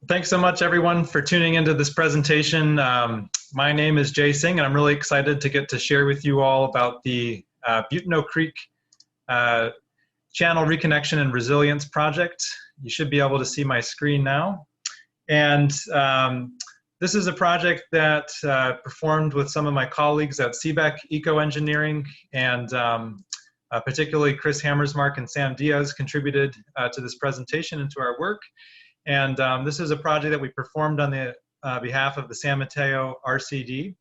Thanks so much, everyone, for tuning into this presentation. My name is Jai Singh, and I'm really excited to get to share with you all about the Butano Creek Channel Reconnection and Resilience Project. You should be able to see my screen now. And this is a project that performed with some of my colleagues at cbec Eco Engineering, and particularly Chris Hammersmark and Sam Diaz contributed to this presentation and to our work. And this is a project that we performed on the behalf of the San Mateo RCD.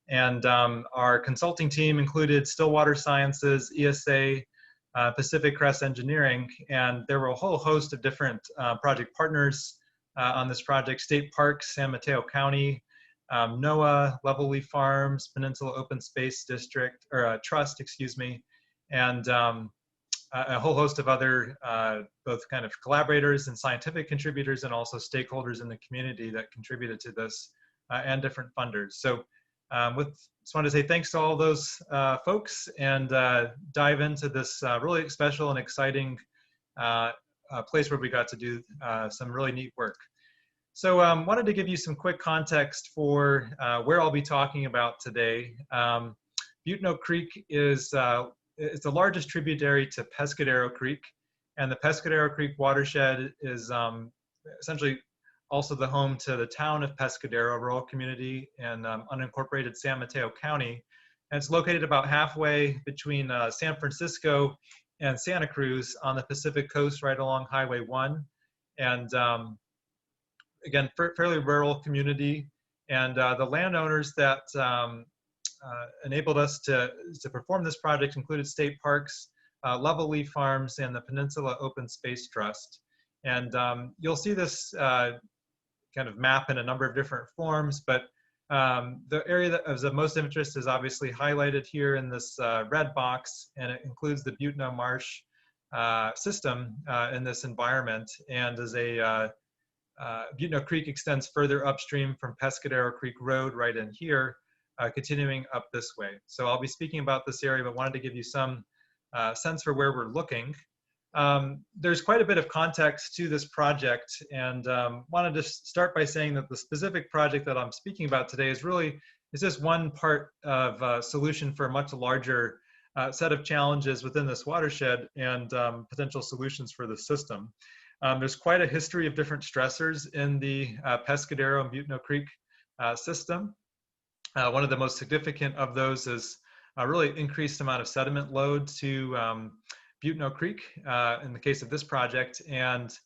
And our consulting team included Stillwater Sciences, ESA, Pacific Crest Engineering, and there were a whole host of different project partners on this project: State Parks, San Mateo County, NOAA, Level Leaf Farms, Peninsula Open Space District, or Trust, excuse me, and a whole host of other both kind of collaborators and scientific contributors, and also stakeholders in the community that contributed to this, and different funders. So just wanted to say thanks to all those folks, and dive into this really special and exciting place where we got to do some really neat work. So wanted to give you some quick context for where I'll be talking about today. Butano Creek is it's the largest tributary to Pescadero Creek, and the Pescadero Creek watershed is essentially also the home to the town of Pescadero, a rural community in unincorporated San Mateo County. And it's located about halfway between San Francisco and Santa Cruz on the Pacific coast, right along Highway 1. And again, fairly rural community. And the landowners that enabled us to perform this project included State Parks, Level Leaf Farms, and the Peninsula Open Space Trust. And you'll see this kind of map in a number of different forms, but the area that is of most interest is obviously highlighted here in this red box, and it includes the Butano Marsh system in this environment. And as Butano Creek extends further upstream from Pescadero Creek Road right in here, continuing up this way. So I'll be speaking about this area, but wanted to give you some sense for where we're looking. There's quite a bit of context to this project, and wanted to start by saying that the specific project that I'm speaking about today is just one part of a solution for a much larger set of challenges within this watershed, and potential solutions for the system. There's quite a history of different stressors in the Pescadero and Butano Creek system. One of the most significant of those is a really increased amount of sediment load to Butano Creek in the case of this project. And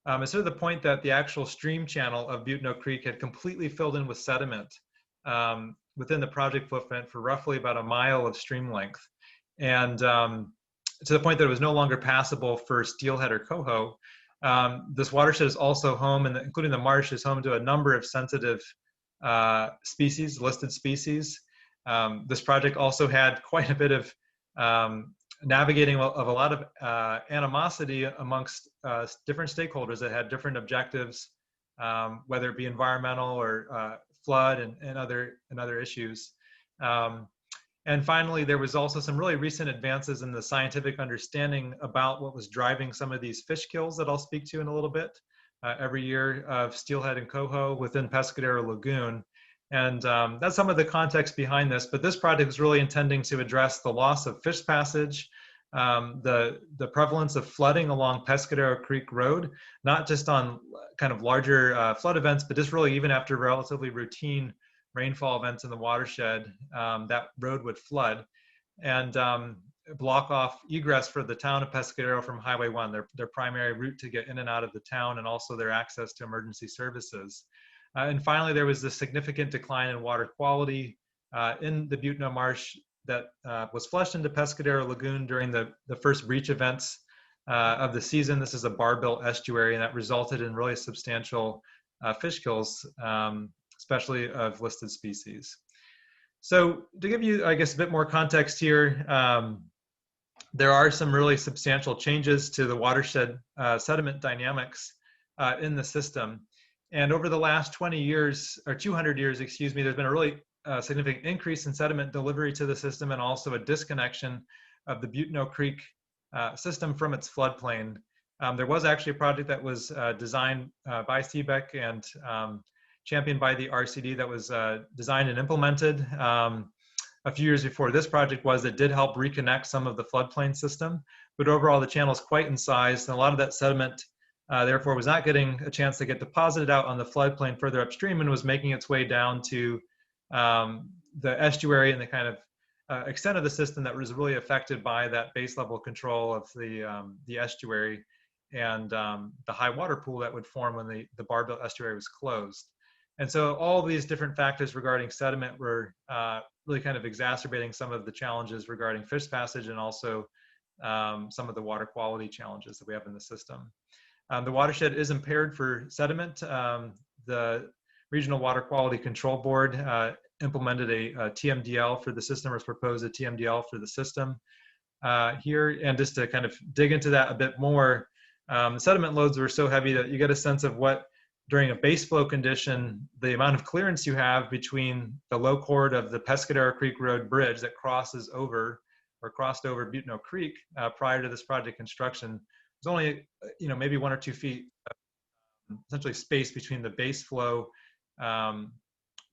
it's to the point that the actual stream channel of Butano Creek had completely filled in with sediment within the project footprint for roughly about a mile of stream length. And to the point that it was no longer passable for steelhead or coho. This watershed is also home, and including the marsh, is home to a number of sensitive species, listed species. This project also had quite a bit of navigating of a lot of animosity amongst different stakeholders that had different objectives, whether it be environmental or flood and other issues. And finally, there was also some really recent advances in the scientific understanding about what was driving some of these fish kills that I'll speak to in a little bit. Every year of steelhead and coho within Pescadero Lagoon. And that's some of the context behind this, but this project is really intending to address the loss of fish passage, the prevalence of flooding along Pescadero Creek Road, not just on kind of larger flood events, but just really even after relatively routine rainfall events in the watershed, that road would flood. And block off egress for the town of Pescadero from Highway 1, their primary route to get in and out of the town, and also their access to emergency services. And finally, there was this significant decline in water quality in the Butano Marsh that was flushed into Pescadero Lagoon during the first breach events of the season. This is a barbell estuary, and that resulted in really substantial fish kills, especially of listed species. So to give you, I guess, a bit more context here, there are some really substantial changes to the watershed sediment dynamics in the system. And over the last 20 years, or 200 years, excuse me, there's been a really significant increase in sediment delivery to the system, and also a disconnection of the Butano Creek system from its floodplain. There was actually a project that was designed by cbec and championed by the RCD that was designed and implemented a few years before this project was, that did help reconnect some of the floodplain system. But overall, the channel is quite incised, and a lot of that sediment, therefore, was not getting a chance to get deposited out on the floodplain further upstream, and was making its way down to the estuary and the kind of extent of the system that was really affected by that base level control of the estuary and the high water pool that would form when the Barbell estuary was closed. And so all these different factors regarding sediment were really kind of exacerbating some of the challenges regarding fish passage, and also some of the water quality challenges that we have in the system. The watershed is impaired for sediment. The Regional Water Quality Control Board implemented a TMDL for the system, or has proposed a TMDL for the system here. And just to kind of dig into that a bit more, the sediment loads were so heavy that you get a sense of what, during a base flow condition, the amount of clearance you have between the low chord of the Pescadero Creek Road bridge that crosses over, or crossed over, Butano Creek prior to this project construction, was only maybe 1 or 2 feet essentially space between the base flow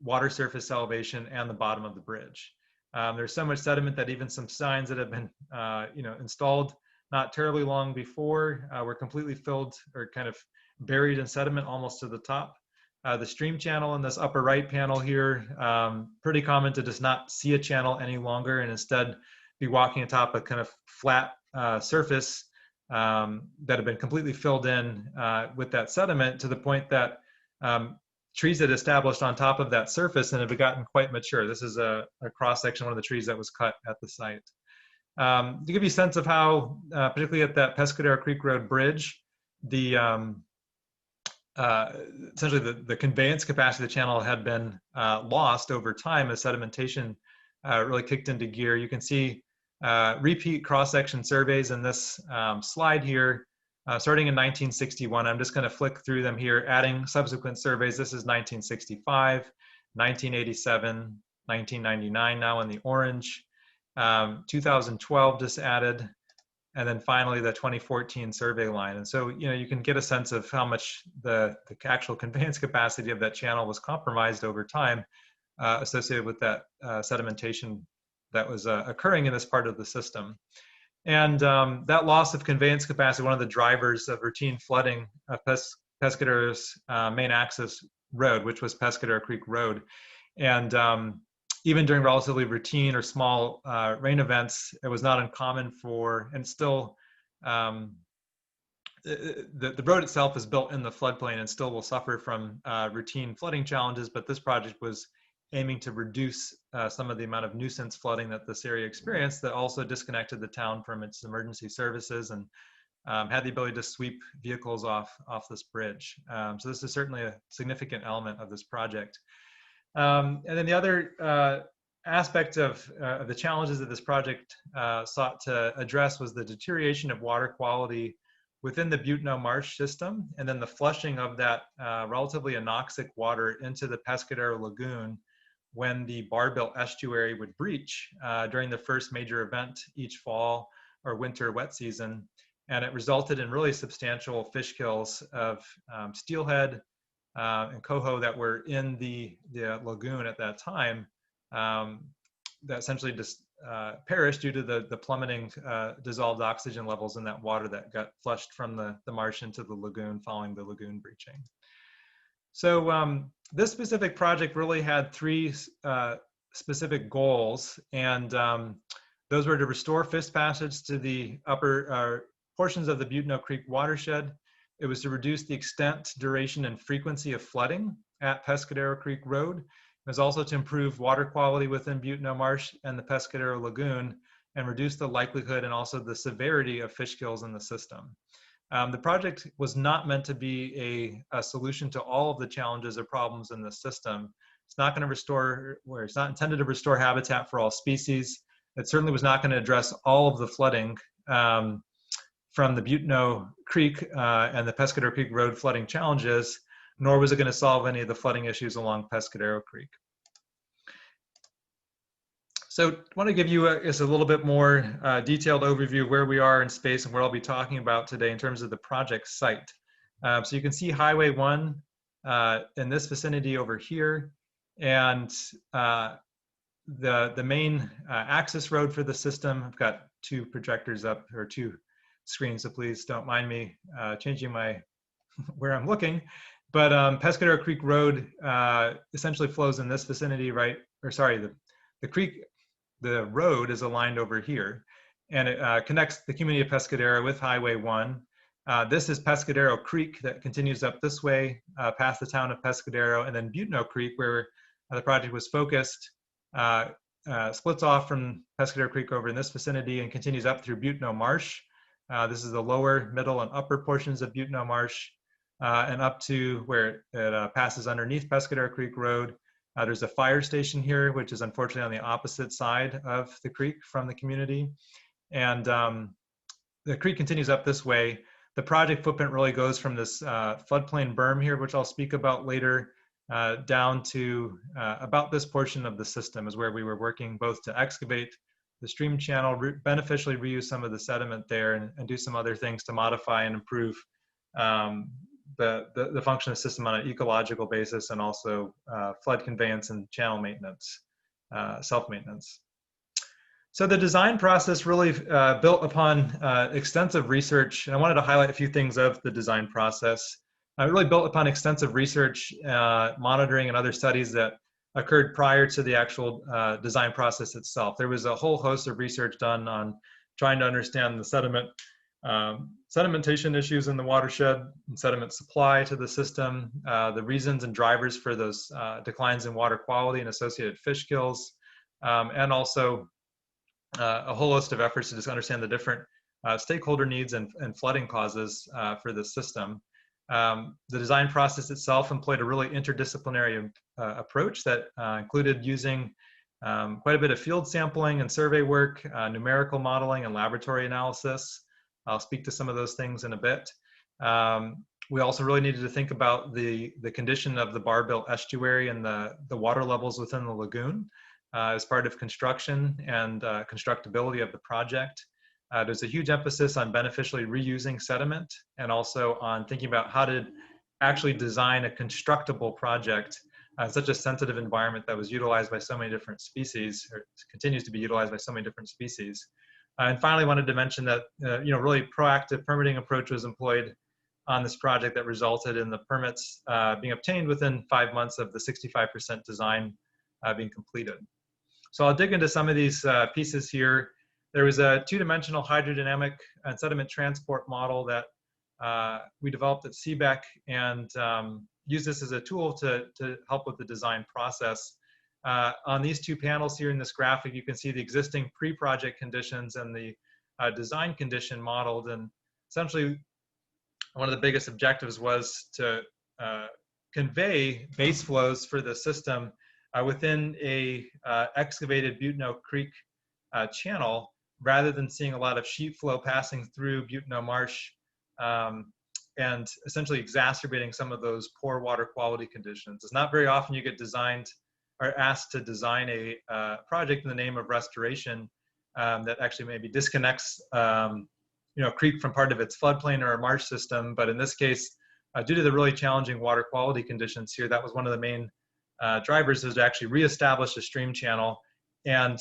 water surface elevation and the bottom of the bridge. There's so much sediment that even some signs that have been installed not terribly long before were completely filled or kind of buried in sediment almost to the top. The stream channel in this upper right panel here, pretty common to just not see a channel any longer and instead be walking atop a kind of flat surface that had been completely filled in with that sediment, to the point that trees had established on top of that surface and had gotten quite mature. This is a cross section of one of the trees that was cut at the site. To give you a sense of how, particularly at that Pescadero Creek Road bridge, the essentially the conveyance capacity of the channel had been lost over time as sedimentation really kicked into gear. You can see repeat cross-section surveys in this slide here, starting in 1961. I'm just going to flick through them here, adding subsequent surveys. This is 1965, 1987, 1999 now in the orange, 2012 just added, and then finally the 2014 survey line. And so, you can get a sense of how much the actual conveyance capacity of that channel was compromised over time, associated with that sedimentation that was occurring in this part of the system. And that loss of conveyance capacity, one of the drivers of routine flooding of Pescadero's main access road, which was Pescadero Creek Road. And even during relatively routine or small rain events, it was not uncommon for, and still, the road itself is built in the floodplain and still will suffer from routine flooding challenges, but this project was aiming to reduce some of the amount of nuisance flooding that this area experienced, that also disconnected the town from its emergency services and had the ability to sweep vehicles off this bridge. So this is certainly a significant element of this project. And then the other aspect of the challenges that this project sought to address was the deterioration of water quality within the Butano marsh system, and then the flushing of that relatively anoxic water into the Pescadero Lagoon when the Barbell estuary would breach during the first major event each fall or winter wet season. And it resulted in really substantial fish kills of steelhead and coho that were in the lagoon at that time, that essentially just perished due to the plummeting dissolved oxygen levels in that water that got flushed from the marsh into the lagoon following the lagoon breaching. So this specific project really had 3 specific goals, and those were to restore fish passage to the upper portions of the Butano Creek watershed. It was to reduce the extent, duration, and frequency of flooding at Pescadero Creek Road. It was also to improve water quality within Butano Marsh and the Pescadero Lagoon, and reduce the likelihood and also the severity of fish kills in the system. The project was not meant to be a solution to all of the challenges or problems in the system. It's not going to restore, or it's not intended to restore habitat for all species. It certainly was not going to address all of the flooding from the Butano Creek and the Pescadero Creek Road flooding challenges, nor was it going to solve any of the flooding issues along Pescadero Creek. So I want to give you just a little bit more detailed overview of where we are in space and what I'll be talking about today in terms of the project site. So you can see Highway 1 in this vicinity over here, and the main access road for the system. I've got two projectors up, or two screens, so please don't mind me changing my where I'm looking. But Pescadero Creek Road essentially flows in this vicinity, right? Or sorry, the creek, the road is aligned over here, and it connects the community of Pescadero with Highway 1. This is Pescadero Creek that continues up this way past the town of Pescadero, and then Butano Creek, where the project was focused, splits off from Pescadero Creek over in this vicinity and continues up through Butano Marsh. This is the lower, middle, and upper portions of Butano Marsh, and up to where it passes underneath Pescadero Creek Road. There's a fire station here, which is unfortunately on the opposite side of the creek from the community. And the creek continues up this way. The project footprint really goes from this floodplain berm here, which I'll speak about later, down to about this portion of the system is where we were working both to excavate the stream channel, beneficially reuse some of the sediment there, and do some other things to modify and improve the function of the system on an ecological basis, and also flood conveyance and channel maintenance, self-maintenance. So the design process really built upon extensive research, and I wanted to highlight a few things of the design process. It really built upon extensive research, monitoring, and other studies that occurred prior to the actual design process itself. There was a whole host of research done on trying to understand the sedimentation issues in the watershed and sediment supply to the system, the reasons and drivers for those declines in water quality and associated fish kills, and also a whole host of efforts to just understand the different stakeholder needs and flooding causes for the system. The design process itself employed a really interdisciplinary approach that included using quite a bit of field sampling and survey work, numerical modeling, and laboratory analysis. I'll speak to some of those things in a bit. We also really needed to think about the condition of the Barbill estuary and the water levels within the lagoon as part of construction and constructability of the project. There's a huge emphasis on beneficially reusing sediment, and also on thinking about how to actually design a constructible project in such a sensitive environment that was utilized by so many different species, or continues to be utilized by so many different species. And finally, wanted to mention that really proactive permitting approach was employed on this project that resulted in the permits being obtained within 5 months of the 65% design being completed. So I'll dig into some of these pieces here. There was a two-dimensional hydrodynamic and sediment transport model that we developed at cbec, and used this as a tool to help with the design process. On these two panels here in this graphic, you can see the existing pre-project conditions and the design condition modeled. And essentially, one of the biggest objectives was to convey base flows for the system within a excavated Butano Creek channel, rather than seeing a lot of sheet flow passing through Butano Marsh and essentially exacerbating some of those poor water quality conditions. It's not very often you get designed or asked to design a project in the name of restoration that actually maybe disconnects a creek from part of its floodplain or a marsh system. But in this case, due to the really challenging water quality conditions here, that was one of the main drivers, is to actually reestablish a stream channel and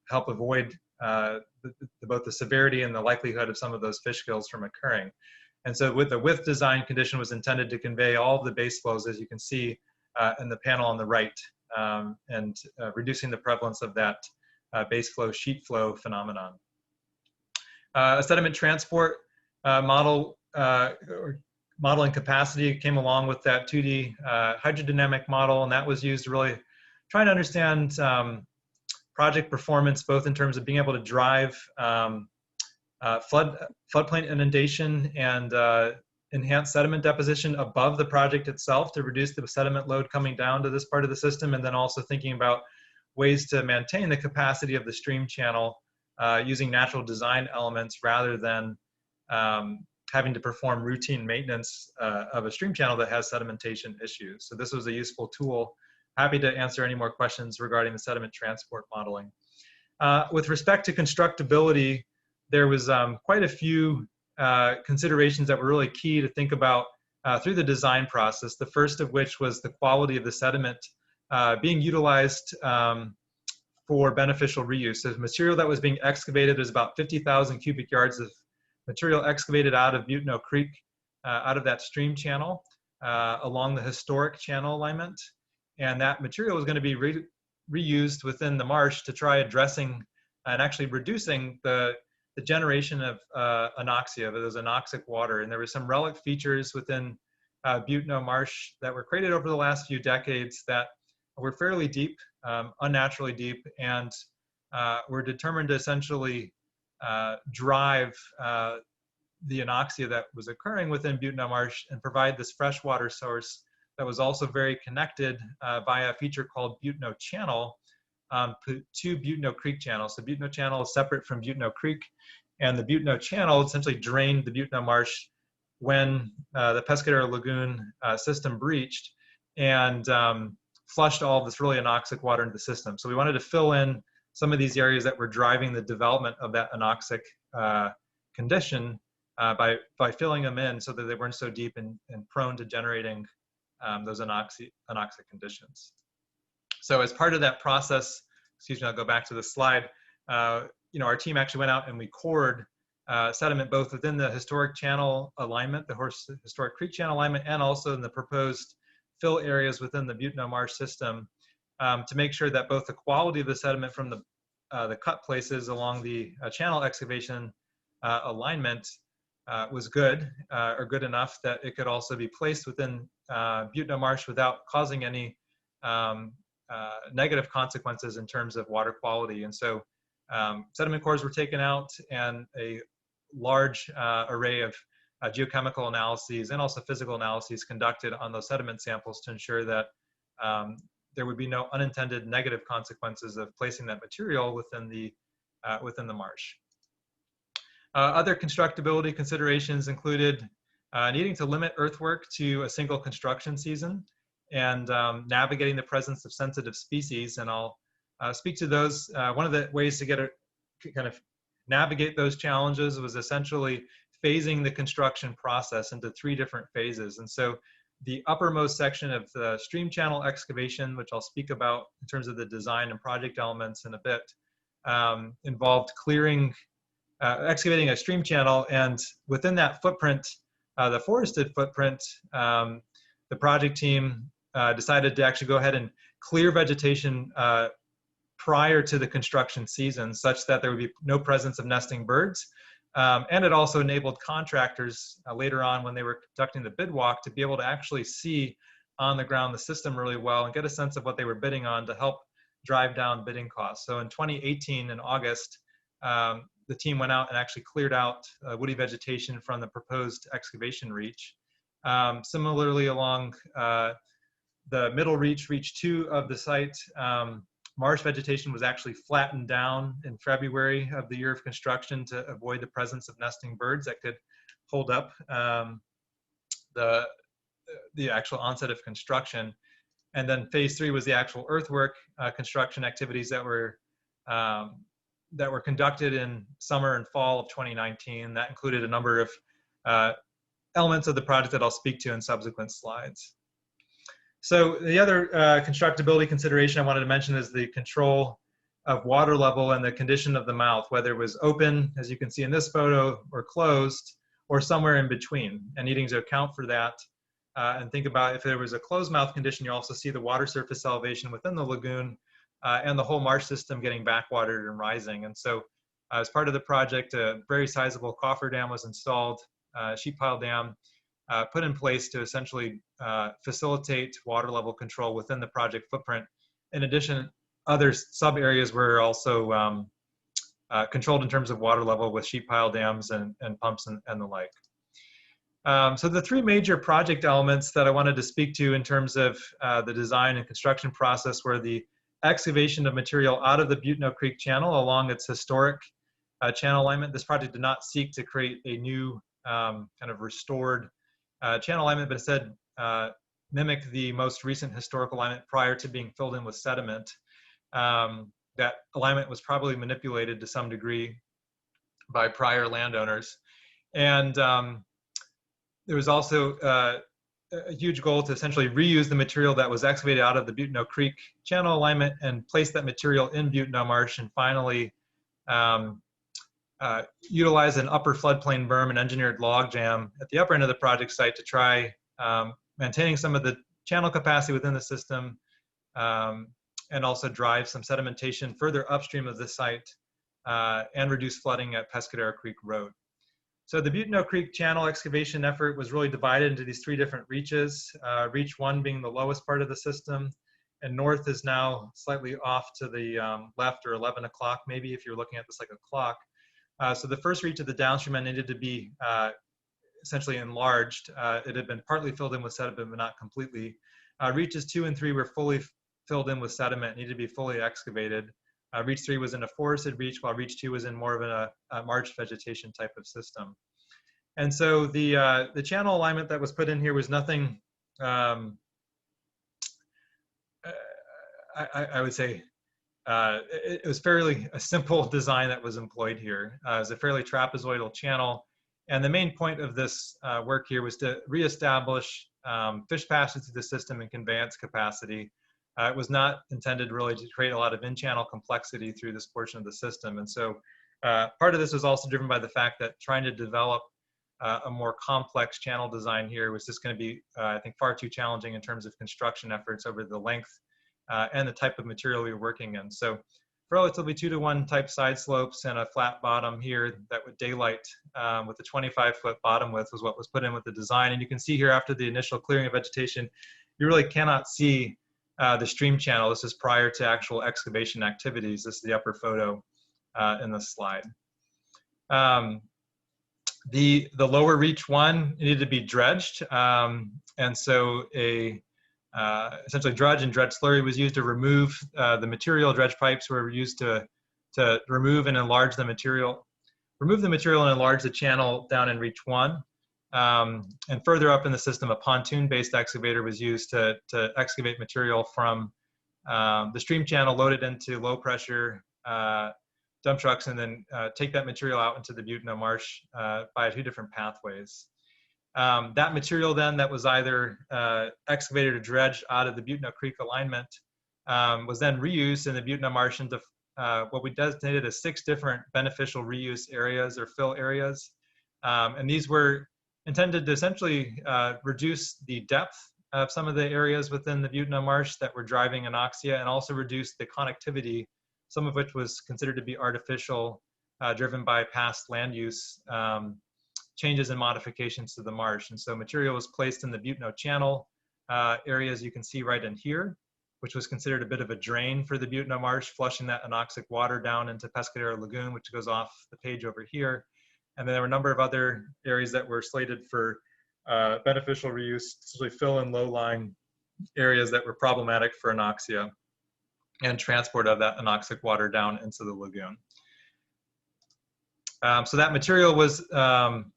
help avoid both the severity and the likelihood of some of those fish kills from occurring. And so with the width design condition was intended to convey all of the base flows, as you can see in the panel on the right, and reducing the prevalence of that base flow, sheet flow phenomenon. A sediment transport model or modeling capacity came along with that 2D hydrodynamic model, and that was used to really try to understand project performance, both in terms of being able to drive floodplain inundation and enhance sediment deposition above the project itself to reduce the sediment load coming down to this part of the system, and then also thinking about ways to maintain the capacity of the stream channel using natural design elements rather than having to perform routine maintenance of a stream channel that has sedimentation issues. So this was a useful tool happy to answer any more questions regarding the sediment transport modeling. With respect to constructability, there was quite a few considerations that were really key to think about through the design process. The first of which was the quality of the sediment being utilized for beneficial reuse. So the material that was being excavated was about 50,000 cubic yards of material excavated out of Butano Creek, out of that stream channel, along the historic channel alignment. And that material was going to be reused within the marsh to try addressing and actually reducing the generation of anoxia, those anoxic water. And there were some relic features within Butano Marsh that were created over the last few decades that were fairly deep, unnaturally deep, and were determined to essentially drive the anoxia that was occurring within Butano Marsh and provide this freshwater source that was also very connected via a feature called Butano Channel to Butano Creek Channel. So Butano Channel is separate from Butano Creek, and the Butano Channel essentially drained the Butano Marsh when the Pescadero Lagoon system breached and flushed all of this really anoxic water into the system. So we wanted to fill in some of these areas that were driving the development of that anoxic condition by filling them in so that they weren't so deep and prone to generating those anoxic conditions. So as part of that process, excuse me, I'll go back to the slide. Our team actually went out and we cored sediment both within the historic channel alignment, the historic creek channel alignment, and also in the proposed fill areas within the Butano Marsh system to make sure that both the quality of the sediment from the cut places along the channel excavation alignment was good or good enough that it could also be placed within Butano Marsh without causing any negative consequences in terms of water quality. And so sediment cores were taken out and a large array of geochemical analyses and also physical analyses conducted on those sediment samples to ensure that there would be no unintended negative consequences of placing that material within the marsh. Other constructability considerations included needing to limit earthwork to a single construction season and navigating the presence of sensitive species. And I'll speak to those. One of the ways to kind of navigate those challenges was essentially phasing the construction process into 3 different phases. And so the uppermost section of the stream channel excavation, which I'll speak about in terms of the design and project elements in a bit, involved excavating a stream channel, and within that footprint, the forested footprint, the project team decided to actually go ahead and clear vegetation prior to the construction season such that there would be no presence of nesting birds. And it also enabled contractors later on when they were conducting the bid walk to be able to actually see on the ground the system really well and get a sense of what they were bidding on to help drive down bidding costs. So in 2018, in August, the team went out and actually cleared out woody vegetation from the proposed excavation reach. Similarly, along the middle reach 2 of the site, marsh vegetation was actually flattened down in February of the year of construction to avoid the presence of nesting birds that could hold up the actual onset of construction. And then phase 3 was the actual earthwork construction activities that were conducted in summer and fall of 2019. That included a number of elements of the project that I'll speak to in subsequent slides. So the other constructability consideration I wanted to mention is the control of water level and the condition of the mouth, whether it was open, as you can see in this photo, or closed, or somewhere in between, and needing to account for that. And think about if there was a closed mouth condition, you also see the water surface elevation within the lagoon and the whole marsh system getting backwatered and rising. And so as part of the project, a very sizable coffer dam was installed, sheet pile dam, put in place to essentially facilitate water level control within the project footprint. In addition, other sub areas were also controlled in terms of water level with sheet pile dams and pumps and the like. So the 3 major project elements that I wanted to speak to in terms of the design and construction process were the excavation of material out of the Butano Creek channel along its historic channel alignment. This project did not seek to create a new kind of restored channel alignment, but instead mimic the most recent historical alignment prior to being filled in with sediment. That alignment was probably manipulated to some degree by prior landowners. And there was also a huge goal to essentially reuse the material that was excavated out of the Butano Creek channel alignment and place that material in Butano Marsh, and finally utilize an upper floodplain berm and engineered log jam at the upper end of the project site to try maintaining some of the channel capacity within the system, and also drive some sedimentation further upstream of the site and reduce flooding at Pescadero Creek Road. So the Butano Creek channel excavation effort was really divided into these 3 different reaches, reach 1 being the lowest part of the system, and north is now slightly off to the left, or 11 o'clock maybe if you're looking at this like a clock. So the first reach of the downstream end needed to be essentially enlarged. It had been partly filled in with sediment, but not completely. Reaches 2 and 3 were fully filled in with sediment, needed to be fully excavated. Reach 3 was in a forested reach, while Reach 2 was in more of a marsh vegetation type of system. And so the channel alignment that was put in here was nothing, I would say, it was fairly a simple design that was employed here. It was a fairly trapezoidal channel. And the main point of this work here was to reestablish fish passage through the system and conveyance capacity. It was not intended really to create a lot of in-channel complexity through this portion of the system. And so part of this was also driven by the fact that trying to develop a more complex channel design here was just going to be, I think, far too challenging in terms of construction efforts over the length and the type of material we were working in. So relatively 2-to-1 type side slopes and a flat bottom here that would daylight with a 25-foot bottom width was what was put in with the design. And you can see here after the initial clearing of vegetation, you really cannot see the stream channel. This is prior to actual excavation activities. This is the upper photo in this slide. The lower reach 1 needed to be dredged. And so essentially dredge and dredge slurry was used to remove the material. Dredge pipes were used to remove and enlarge the material, remove the material and enlarge the channel down in reach 1. And further up in the system, a pontoon-based excavator was used to excavate material from the stream channel, load it into low pressure dump trucks, and then take that material out into the Butano Marsh by 2 different pathways. That material then that was either excavated or dredged out of the Butano Creek alignment was then reused in the Butano Marsh into what we designated as 6 different beneficial reuse areas or fill areas. And these were intended to essentially reduce the depth of some of the areas within the Butano Marsh that were driving anoxia, and also reduce the connectivity, some of which was considered to be artificial, driven by past land use changes and modifications to the marsh. And so material was placed in the Butano channel areas you can see right in here, which was considered a bit of a drain for the Butano Marsh, flushing that anoxic water down into Pescadero Lagoon, which goes off the page over here. And then there were a number of other areas that were slated for beneficial reuse, essentially fill in low-lying areas that were problematic for anoxia and transport of that anoxic water down into the lagoon. So that material was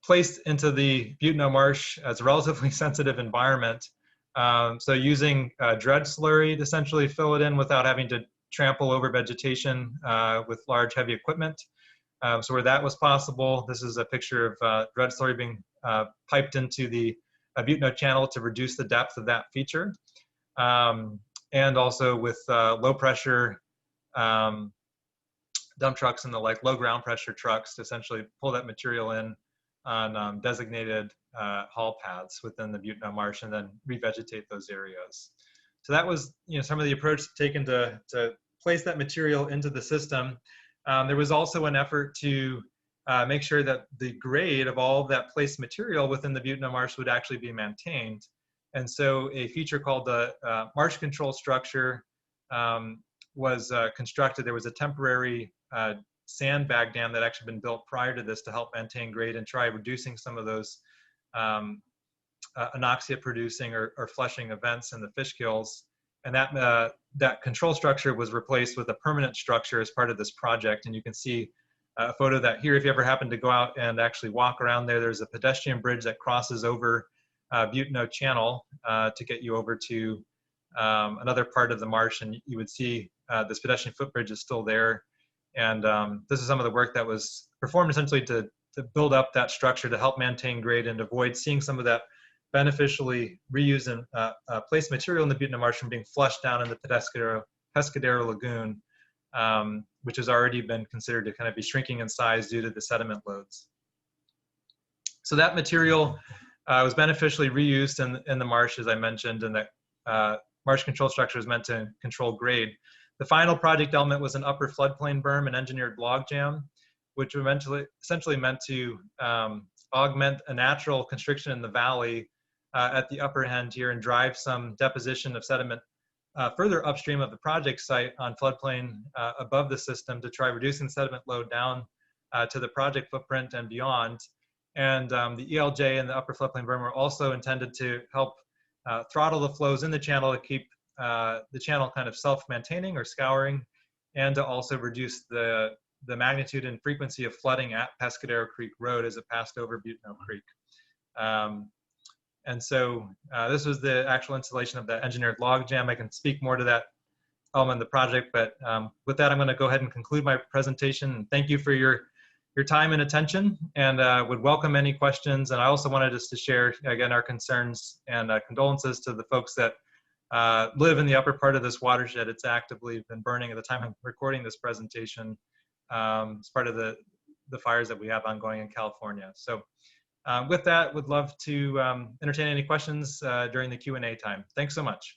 placed into the Butano Marsh as a relatively sensitive environment. So using dredge slurry to essentially fill it in without having to trample over vegetation with large heavy equipment. So where that was possible, this is a picture of dredge slurry being piped into the Butano channel to reduce the depth of that feature. And also with low pressure dump trucks and the low ground pressure trucks to essentially pull that material in on designated haul paths within the Butano Marsh and then revegetate those areas. So that was some of the approach taken to place that material into the system. There was also an effort to make sure that the grade of all of that placed material within the Butano Marsh would actually be maintained. And so a feature called the marsh control structure was constructed. There was a temporary sandbag dam that actually been built prior to this to help maintain grade and try reducing some of those anoxia producing or flushing events in the fish kills. And that control structure was replaced with a permanent structure as part of this project. And you can see a photo of that here. If you ever happen to go out and actually walk around there, there's a pedestrian bridge that crosses over Butano Channel to get you over to another part of the marsh, and you would see this pedestrian footbridge is still there. And this is some of the work that was performed essentially to build up that structure to help maintain grade and avoid seeing some of that beneficially reused and placed material in the Butano Marsh from being flushed down in the Pescadero Lagoon, which has already been considered to kind of be shrinking in size due to the sediment loads. So that material was beneficially reused in the marsh, as I mentioned, and that marsh control structure is meant to control grade. The final project element was an upper floodplain berm and engineered log jam, which essentially meant to augment a natural constriction in the valley at the upper end here and drive some deposition of sediment further upstream of the project site on floodplain above the system to try reducing sediment load down to the project footprint and beyond. And the ELJ and the upper floodplain berm were also intended to help throttle the flows in the channel to keep the channel kind of self-maintaining or scouring, and to also reduce the magnitude and frequency of flooding at Pescadero Creek Road as it passed over Butano Creek. And so this was the actual installation of the engineered log jam. I can speak more to that element of the project, but with that, I'm going to go ahead and conclude my presentation. Thank you for your time and attention, and would welcome any questions. And I also wanted us to share, again, our concerns and condolences to the folks that live in the upper part of this watershed. It's actively been burning at the time I'm recording this presentation as part of the fires that we have ongoing in California. So with that, would love to entertain any questions during the Q&A time. Thanks so much.